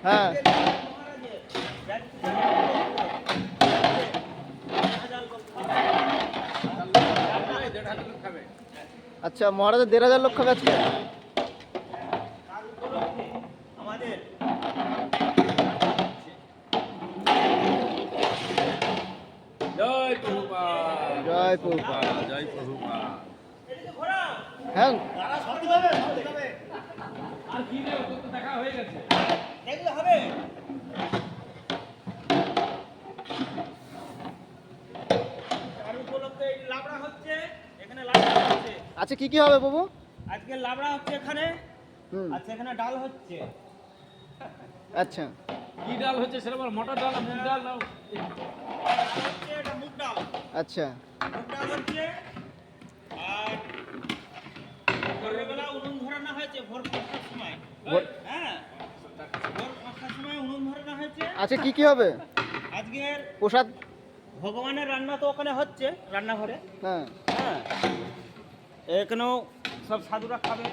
হ্যাঁ আচ্ছা, মহারাজের 1,500 লোক খাবে আজকে। জয় প্রভুপাদ, জয় প্রভুপাদ, জয় প্রভুপাদ। হ্যাঁ আর কি রে, তোর তো দেখা হয়ে গেছে। এগুলো হবে আর উপলক্ষে এই লাবড়া হচ্ছে, এখানে লাবড়া হচ্ছে। আচ্ছা, কি কি হবে বাবু? আজকে লাবড়া হচ্ছে এখানে, হুম আচ্ছা এখানে ডাল হচ্ছে। আচ্ছা কি ডাল হচ্ছে সেটা বল, মটর ডাল না মুগ ডাল না? হচ্ছে এটা মুগ ডাল, আচ্ছা মুগ ডাল হচ্ছে। আর ভোরবেলা উনুন ধরানো হয়েছে, ভোর 5টার সময়। ভোর- হ্যাঁ, ভোর 5টার সময় উনুন ধরানো হয়েছে। আচ্ছা, কি কি হবে আজকের প্রসাদ? ভগবানের রান্না তো ওখানে হচ্ছে রান্নাঘরে। হ্যাঁ হ্যাঁ, এখানেও সব সাধুরা খাবে।